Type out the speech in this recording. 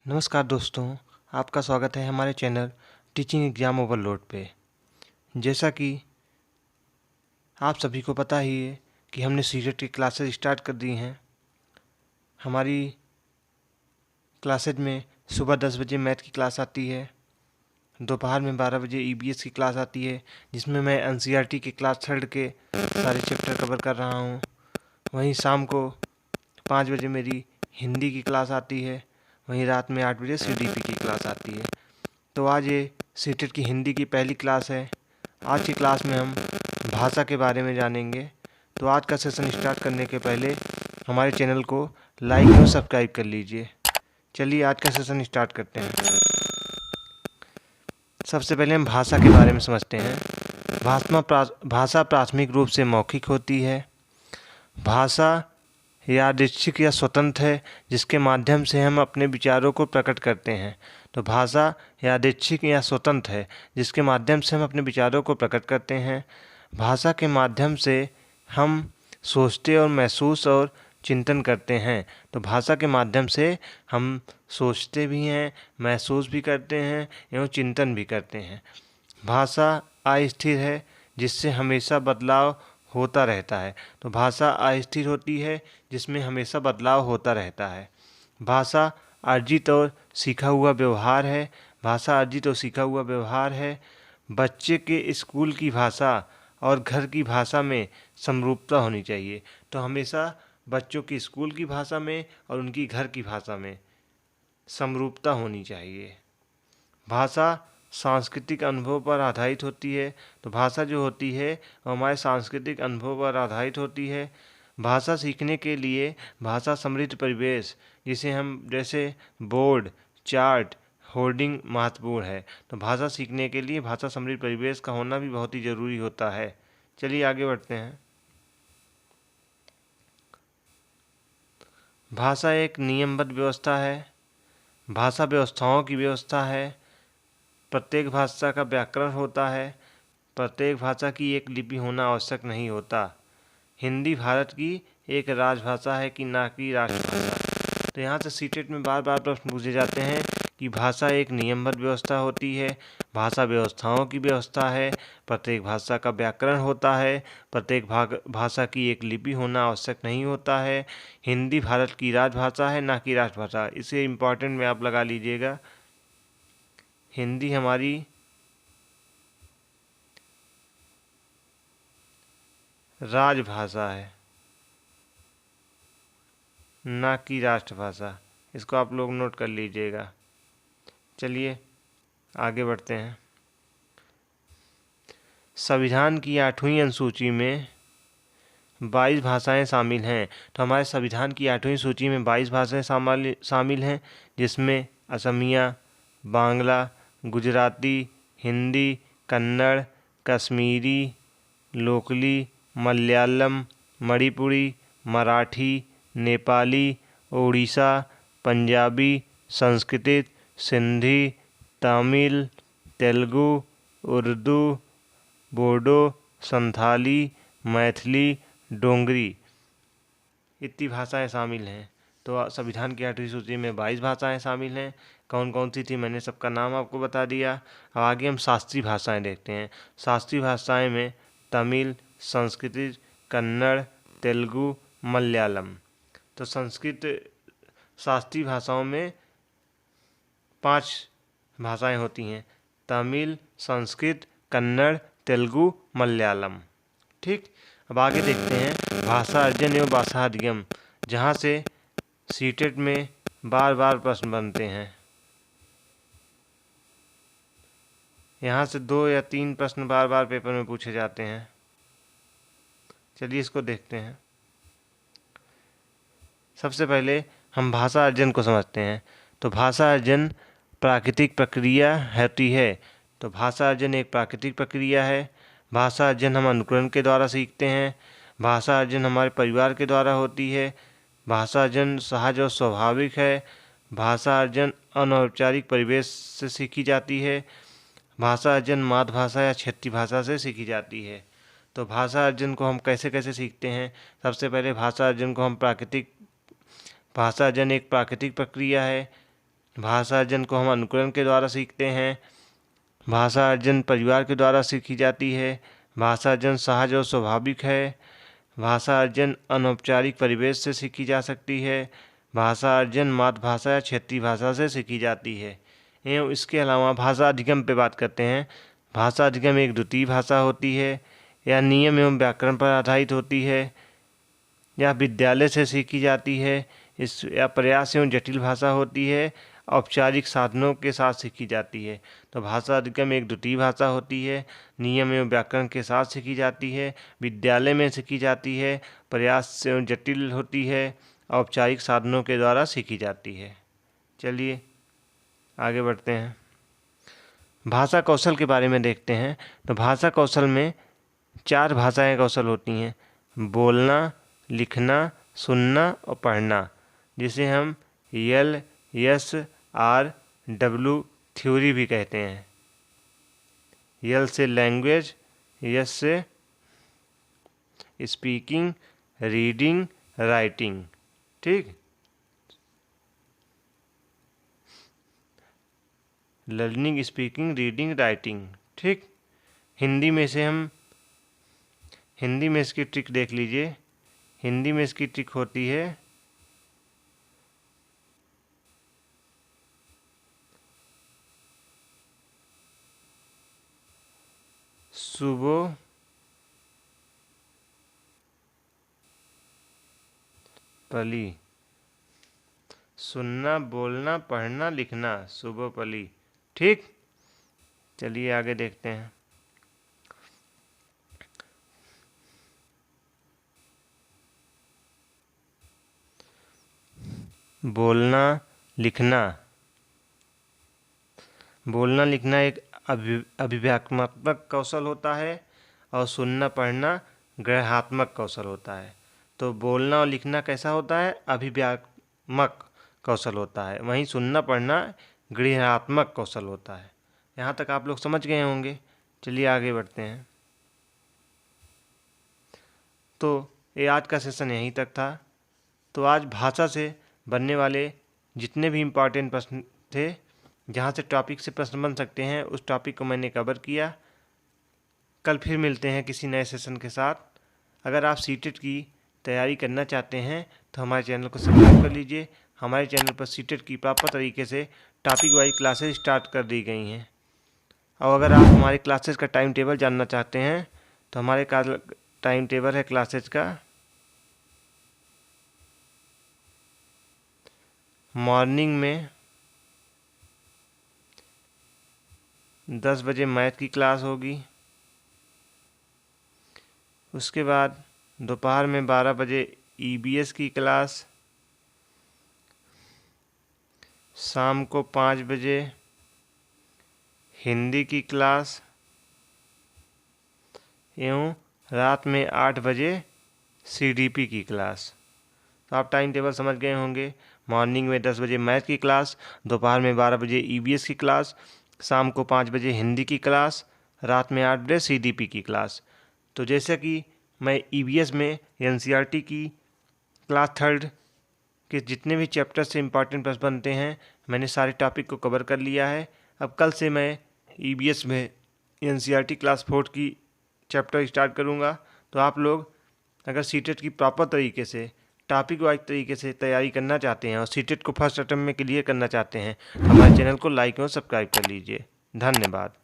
नमस्कार दोस्तों, आपका स्वागत है हमारे चैनल टीचिंग एग्ज़ाम ओवरलोड पे। जैसा कि आप सभी को पता ही है कि हमने सीटेट की क्लासेस स्टार्ट कर दी हैं। हमारी क्लासेज में सुबह 10 बजे मैथ की क्लास आती है, दोपहर में 12 बजे ईबीएस की क्लास आती है, जिसमें मैं एनसीईआरटी की क्लास थर्ड के सारे चैप्टर कवर कर रहा हूँ। वहीं शाम को 5 बजे मेरी हिंदी की क्लास आती है। वहीं रात में 8 बजे सीडीपी की क्लास आती है। तो आज ये सीटेट की हिंदी की पहली क्लास है। आज की क्लास में हम भाषा के बारे में जानेंगे। तो आज का सेशन स्टार्ट करने के पहले हमारे चैनल को लाइक और सब्सक्राइब कर लीजिए। चलिए आज का सेशन स्टार्ट करते हैं। सबसे पहले हम भाषा के बारे में समझते हैं। भाषा प्राथमिक रूप से मौखिक होती है। भाषा यादृच्छिक या स्वतंत्र है, जिसके माध्यम से हम अपने विचारों को प्रकट करते हैं। तो भाषा यादृच्छिक या स्वतंत्र है, जिसके माध्यम से हम अपने विचारों को प्रकट करते हैं। भाषा के माध्यम से हम सोचते और महसूस और चिंतन करते हैं। तो भाषा के माध्यम से हम सोचते भी हैं, महसूस भी करते हैं एवं चिंतन भी करते हैं। भाषा अस्थिर है, जिससे हमेशा बदलाव होता रहता है। तो भाषा अस्थिर होती है, जिसमें हमेशा बदलाव होता रहता है। भाषा अर्जित और सीखा हुआ व्यवहार है। भाषा अर्जित और सीखा हुआ व्यवहार है। बच्चे के स्कूल की भाषा और घर की भाषा में समरूपता होनी चाहिए। तो हमेशा बच्चों की स्कूल की भाषा में और उनकी घर की भाषा में समरूपता होनी चाहिए। भाषा सांस्कृतिक अनुभव पर आधारित होती है। तो भाषा जो होती है वो हमारे सांस्कृतिक अनुभव पर आधारित होती है। भाषा सीखने के लिए भाषा समृद्ध परिवेश, जिसे हम जैसे बोर्ड, चार्ट, होर्डिंग महत्वपूर्ण है। तो भाषा सीखने के लिए भाषा समृद्ध परिवेश का होना भी बहुत ही ज़रूरी होता है। चलिए आगे बढ़ते हैं। भाषा एक नियमबद्ध व्यवस्था है। भाषा व्यवस्थाओं की व्यवस्था है। प्रत्येक भाषा का व्याकरण होता है। प्रत्येक भाषा की एक लिपि होना आवश्यक नहीं होता। हिंदी भारत की एक राजभाषा है कि ना कि राष्ट्रभाषा। तो यहाँ से सीटेट में बार बार प्रश्न पूछे जाते हैं कि भाषा एक नियमबद्ध व्यवस्था होती है, भाषा व्यवस्थाओं की व्यवस्था है, प्रत्येक भाषा का व्याकरण होता है, प्रत्येक भाषा की एक लिपि होना आवश्यक नहीं होता है, हिंदी भारत की राजभाषा है ना कि राष्ट्रभाषा। इसे इम्पॉर्टेंट में आप लगा लीजिएगा। हिंदी हमारी राजभाषा है ना कि राष्ट्रभाषा। इसको आप लोग नोट कर लीजिएगा। चलिए आगे बढ़ते हैं। संविधान की 8वीं अनुसूची में 22 भाषाएं शामिल हैं। तो हमारे संविधान की 8वीं सूची में 22 भाषाएं शामिल हैं, जिसमें असमिया, बांग्ला, गुजराती, हिंदी, कन्नड़, कश्मीरी, लोकली, मलयालम, मणिपुरी, मराठी, नेपाली, ओडिशा, पंजाबी, संस्कृत, सिंधी, तमिल, तेलुगु, उर्दू, बोडो, संथाली, मैथिली, डोंगरी इतनी भाषाएं शामिल हैं। तो संविधान की 8वीं सूची में 22 भाषाएं शामिल हैं। कौन कौन सी थी मैंने सबका नाम आपको बता दिया। अब आगे हम शास्त्रीय भाषाएं देखते हैं। शास्त्रीय भाषाएं में तमिल, संस्कृत, कन्नड़, तेलुगु, मलयालम। तो संस्कृत शास्त्रीय भाषाओं में 5 भाषाएं होती हैं: तमिल, संस्कृत, कन्नड़, तेलुगु, मलयालम। ठीक। अब आगे देखते हैं भाषा अर्जन एवं भाषा अधिगम, जहाँ से सीटेट में बार बार प्रश्न बनते हैं। यहाँ से 2 या 3 प्रश्न बार बार पेपर में पूछे जाते हैं। चलिए इसको देखते हैं। सबसे पहले हम भाषा अर्जन को समझते हैं। तो भाषा अर्जन प्राकृतिक प्रक्रिया होती है। तो भाषा अर्जन एक प्राकृतिक प्रक्रिया है। भाषा अर्जन हम अनुकरण के द्वारा सीखते हैं। भाषा अर्जन हमारे परिवार के द्वारा होती है। भाषा अर्जन सहज और स्वाभाविक है। भाषा अर्जन अनौपचारिक परिवेश से सीखी जाती है। भाषा अर्जन मातृभाषा या क्षेत्रीय भाषा से सीखी जाती है। तो भाषा अर्जन को हम कैसे कैसे सीखते हैं। सबसे पहले भाषा अर्जन को हम भाषा अर्जन एक प्राकृतिक प्रक्रिया है। भाषा अर्जन को हम अनुकरण के द्वारा सीखते हैं। भाषा अर्जन परिवार के द्वारा सीखी जाती है। भाषा अर्जन सहज और स्वाभाविक है। भाषा अर्जन अनौपचारिक परिवेश से सीखी जा सकती है। भाषा अर्जन मातृभाषा या क्षेत्रीय भाषा से सीखी जाती है। एवं इसके अलावा भाषा अधिगम पे बात करते हैं। भाषा अधिगम एक द्वितीय भाषा होती है, या नियम एवं व्याकरण पर आधारित होती है, या विद्यालय से सीखी जाती है, इस या प्रयास एवं जटिल भाषा होती है, औपचारिक साधनों के साथ सीखी जाती है। तो भाषा अधिगम एक द्वितीय भाषा होती है, नियम एवं व्याकरण के साथ सीखी जाती है, विद्यालय में सीखी जाती है, प्रयास एवं जटिल होती है, औपचारिक साधनों के द्वारा सीखी जाती है। चलिए आगे बढ़ते हैं। भाषा कौशल के बारे में देखते हैं। तो भाषा कौशल में 4 भाषाएं कौशल होती हैं: बोलना, लिखना, सुनना और पढ़ना, जिसे हम LSRW थ्योरी भी कहते हैं। L से लैंग्वेज, S से स्पीकिंग, रीडिंग, राइटिंग। ठीक, लर्निंग, स्पीकिंग, रीडिंग, राइटिंग। ठीक, हिंदी में इसकी ट्रिक देख लीजिए। हिंदी में इसकी ट्रिक होती है सुबह पली, सुनना, बोलना, पढ़ना, लिखना, सुबह पली। ठीक, चलिए आगे देखते हैं। बोलना, लिखना। बोलना लिखना एक अभिव्यक्त्यात्मक कौशल होता है, और सुनना पढ़ना ग्रहात्मक कौशल होता है। तो बोलना और लिखना कैसा होता है? अभिव्यक्त्यात्मक कौशल होता है। वहीं सुनना पढ़ना गृहात्मक कौशल होता है। यहाँ तक आप लोग समझ गए होंगे। चलिए आगे बढ़ते हैं। तो ये आज का सेशन यहीं तक था। तो आज भाषा से बनने वाले जितने भी इम्पॉर्टेंट प्रश्न थे, जहाँ से टॉपिक से प्रश्न बन सकते हैं, उस टॉपिक को मैंने कवर किया। कल फिर मिलते हैं किसी नए सेशन के साथ। अगर आप सीटेट की तैयारी करना चाहते हैं तो हमारे चैनल को सब्सक्राइब कर लीजिए। हमारे चैनल पर सीटेट की प्रॉपर तरीके से टॉपिक वाइज क्लासेस स्टार्ट कर दी गई हैं। और अगर आप हमारे क्लासेस का टाइम टेबल जानना चाहते हैं तो हमारे टाइम टेबल है क्लासेस का। मॉर्निंग में 10 बजे मैथ की क्लास होगी। उसके बाद दोपहर में 12 बजे EBS की क्लास। शाम को 5 बजे हिंदी की क्लास, एवं रात में 8 बजे CDP की क्लास। तो आप टाइम टेबल समझ गए होंगे। मॉर्निंग में 10 बजे मैथ की क्लास, दोपहर में 12 बजे EBS की क्लास, शाम को 5 बजे हिंदी की क्लास, रात में 8 बजे CDP की क्लास। तो जैसे कि मैं EBS में NCERT की क्लास 3 के जितने भी चैप्टर से इम्पॉर्टेंट प्रश्न बनते हैं, मैंने सारे टॉपिक को कवर कर लिया है। अब कल से मैं EBS में NCERT क्लास 4 की चैप्टर स्टार्ट करूँगा। तो आप लोग अगर सीटेट की प्रॉपर तरीके से टॉपिक वाइज तरीके से तैयारी करना चाहते हैं और सीटेट को फर्स्ट अटेम्प्ट में क्लियर करना चाहते हैं, हमारे चैनल को लाइक और सब्सक्राइब कर लीजिए। धन्यवाद।